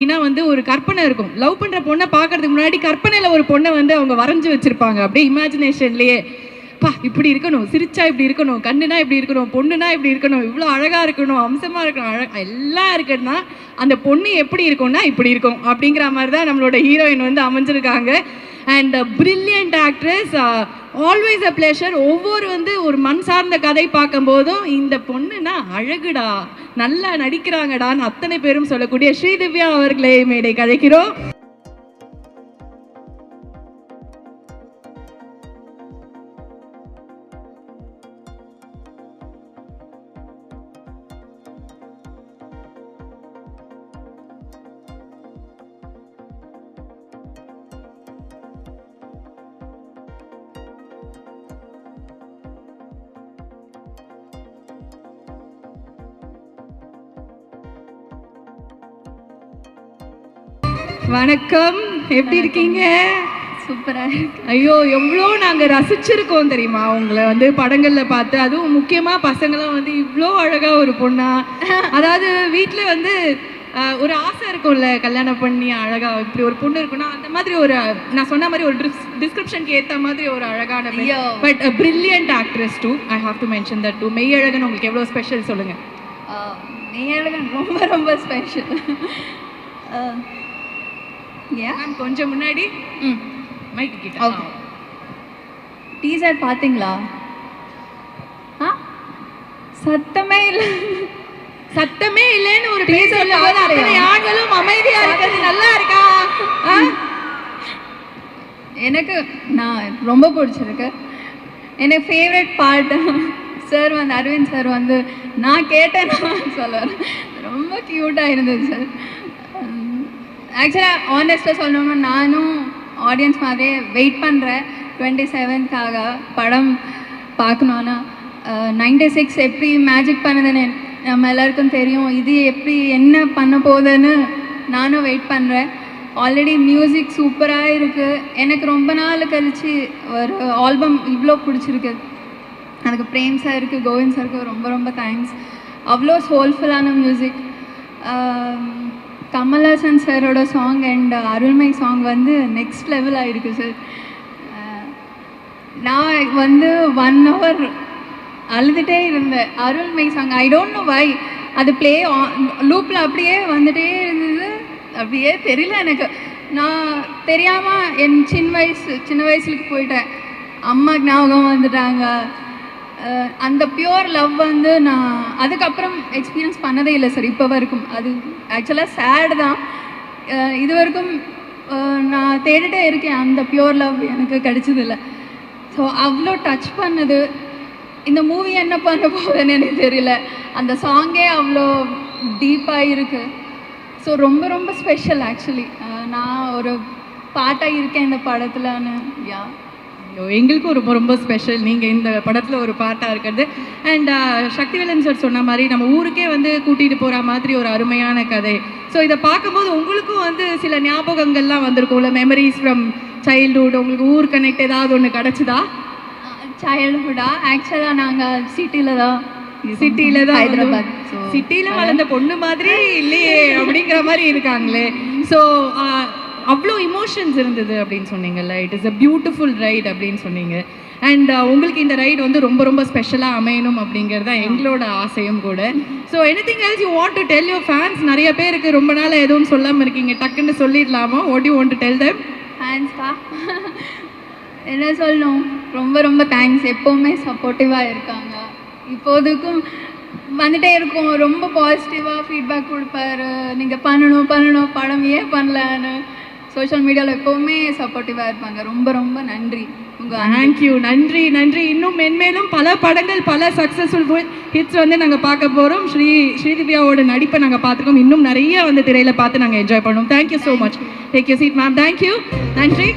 வந்து ஒரு கற்பனை இருக்கும். லவ் பண்ற பொண்ணை பார்க்கறதுக்கு முன்னாடி கற்பனையில ஒரு பொண்ணை வந்து அவங்க வரைஞ்சு வச்சிருப்பாங்க. அப்படியே இமேஜினேஷன்லயே பா இப்படி இருக்கணும், சிரிச்சா இப்படி இருக்கணும், கண்ணுனா இப்படி இருக்கணும், பொண்ணுனா இப்படி இருக்கணும், இவ்வளோ அழகா இருக்கணும், அம்சமா இருக்கணும், எல்லாம் இருக்குன்னா அந்த பொண்ணு எப்படி இருக்கும்னா இப்படி இருக்கும் அப்படிங்கிற மாதிரி தான் நம்மளோட ஹீரோயின் வந்து அமைஞ்சிருக்காங்க. And brilliant actress, always a pleasure. ஒவ்வொரு வந்து ஒரு மண் சார்ந்த கதை பார்க்கும்போதும் இந்த பொண்ணுனா அழகுடா, நல்லா நடிக்கிறாங்கடான்னு அத்தனை பேரும் சொல்லக்கூடிய ஸ்ரீதிவ்யா அவர்களை மேடை கதைக்கிறோம். வணக்கம், எப்படி இருக்கீங்க? சூப்பரா இருக்கு. ஐயோ, எவ்வளோ நாங்கள் ரசிச்சிருக்கோம் தெரியுமா உங்களை வந்து படங்களில் பார்த்து. அதுவும் முக்கியமாக பசங்களாம் வந்து இவ்வளோ அழகாக ஒரு பொண்ணா, அதாவது வீட்டில் வந்து ஒரு ஆசை இருக்கும்ல, கல்யாணம் பண்ணி அழகா இப்படி ஒரு பொண்ணு இருக்குன்னா அந்த மாதிரி ஒரு, நான் சொன்ன மாதிரி ஒரு டிஸ்கிரிப்ஷனுக்கு ஏற்ற மாதிரி ஒரு அழகான, but brilliant actress too. I have to mention that too. Meiyazhagan உங்களுக்கு எவ்வளோ ஸ்பெஷல் சொல்லுங்கள்? மெய்யழகன் ரொம்ப ரொம்ப ஸ்பெஷல். மேம் கொஞ்சம் முன்னாடி மைக்கு கிட்ட. ஓகே, டீசர் பார்த்தீங்களா? சத்தமே இல்லை, சத்தமே இல்லைன்னு ஒரு பேர் சொல்லும்போது அத்தனை ஆண்களும் அமைதியா இருக்கிறது நல்லா இருக்கா? எனக்கு நான் ரொம்ப பிடிச்சிருக்கு. எனக்கு ஃபேவரட் பார்ட் சார் வந்து அரவிந்த் சார் வந்து நான் கேட்டேன்னா சொல்லுவார். ரொம்ப க்யூட்டாக இருந்தது சார். ஆக்சுவலாக ஆனஸ்ட்டாக சொல்லணும்னா நானும் ஆடியன்ஸ் மாதிரியே வெயிட் பண்ணுறேன் 27th படம் பார்க்கணுன்னா. 96 எப்படி மேஜிக் பண்ணதுன்னு நம்ம எல்லாருக்கும் தெரியும். இது எப்படி என்ன பண்ண போகுதுன்னு நானும் வெயிட் பண்ணுறேன். ஆல்ரெடி மியூசிக் சூப்பராக இருக்குது. எனக்கு ரொம்ப நாள் கழித்து ஒரு ஆல்பம் இவ்வளோ பிடிச்சிருக்கு. அதுக்கு பிரேம் சாருக்கு, கோவிந்த் சாருக்கு ரொம்ப ரொம்ப தேங்க்ஸ். அவ்வளோ சோல்ஃபுல்லான மியூசிக். கமல்ஹாசன் சாரோட சாங் அண்ட் அருள்மை சாங் வந்து நெக்ஸ்ட் லெவல் ஆகிருக்கு சார். நான் வந்து 1 hour அழுதுகிட்டே இருந்தேன். அருள்மை song I don't know why, அது ப்ளே லூப்பில் அப்படியே வந்துகிட்டே இருந்தது. அப்படியே தெரியல எனக்கு. நான் தெரியாமல் என் சின்ன வயசுக்கு போயிட்டேன். அம்மா ஞாபகம் வந்துட்டாங்க. அந்த பியூர் லவ் வந்து நான் அதுக்கப்புறம் எக்ஸ்பீரியன்ஸ் பண்ணதே இல்லை சார் இப்போ வரைக்கும். அது ஆக்சுவலாக சேடு தான். இது வரைக்கும் நான் தேடிட்டே இருக்கேன், அந்த பியூர் லவ் எனக்கு கிடைச்சதில்லை. ஸோ அவ்வளோ டச் பண்ணது. இந்த மூவி என்ன பண்ண போகுதுன்னு எனக்கு தெரியல. அந்த சாங்கே அவ்வளோ டீப்பாக இருக்குது. ஸோ ரொம்ப ரொம்ப ஸ்பெஷல். ஆக்சுவலி நான் ஒரு பாட்டாக இருக்கேன் இந்த படத்துலன்னு. யா, எங்களுக்கும் ரொம்ப ரொம்ப ஸ்பெஷல் நீங்கள் இந்த படத்தில் ஒரு பாட்டாக இருக்கிறது. அண்ட் சக்திவேலன் சார் சொன்ன மாதிரி நம்ம ஊருக்கே வந்து கூட்டிகிட்டு போகிற மாதிரி ஒரு அருமையான கதை. ஸோ இதை பார்க்கும்போது உங்களுக்கும் வந்து சில ஞாபகங்கள்லாம் வந்திருக்கும்ல, மெமரிஸ் ஃப்ரம் சைல்டுஹுட். உங்களுக்கு ஊர் கனெக்ட் ஏதாவது ஒன்று கிடச்சிதா? சைல்டுஹுட்டா? ஆக்சுவலாக நாங்கள் சிட்டியில் தான் ஹைதராபாத். சிட்டியில் வளர்ந்த பொண்ணு மாதிரி இல்லையே அப்படிங்கிற மாதிரி இருக்காங்களே. ஸோ அவ்வளோ இமோஷன்ஸ் இருந்தது அப்படின்னு சொன்னீங்கல்ல. It is a beautiful right அப்படின்னு சொன்னீங்க. அண்ட் உங்களுக்கு இந்த ரைட் வந்து ரொம்ப ரொம்ப ஸ்பெஷலாக அமையணும் அப்படிங்கிறது தான் எங்களோட ஆசையும் கூட. So anything else you want to tell your fans? நிறைய பேருக்கு ரொம்ப நாள் எதுவும் சொல்லாமல் இருக்கீங்க, டக்குன்னு சொல்லிடலாமா? What you want to tell them? ஃபேன்ஸ்க்கா என்ன சொல்லணும், ரொம்ப ரொம்ப தேங்க்ஸ். எப்போவுமே சப்போர்ட்டிவாக இருக்காங்க. இப்போதுக்கும் வந்துகிட்டே இருக்கும். ரொம்ப பாசிட்டிவாக ஃபீட்பேக் கொடுப்பாரு. நீங்கள் பண்ணணும் படம் ஏன் பண்ணலன்னு சோஷியல் மீடியாவில் எப்போவுமே சப்போர்ட்டிவாக இருப்பாங்க. ரொம்ப ரொம்ப நன்றி. தேங்க்யூ. நன்றி நன்றி. இன்னும் மென்மேலும் பல படங்கள், பல சக்ஸஸ்ஃபுல் ஹிட்ஸ் வந்து நாங்கள் பார்க்க போகிறோம். ஸ்ரீதிவ்யாவோட நடிப்பை நாங்கள் பார்த்துருக்கோம். இன்னும் நிறைய வந்து திரையில் பார்த்து நாங்கள் என்ஜாய் பண்ணுவோம். Thank you so much. Take you seat ma'am. Thank you. நன்றி.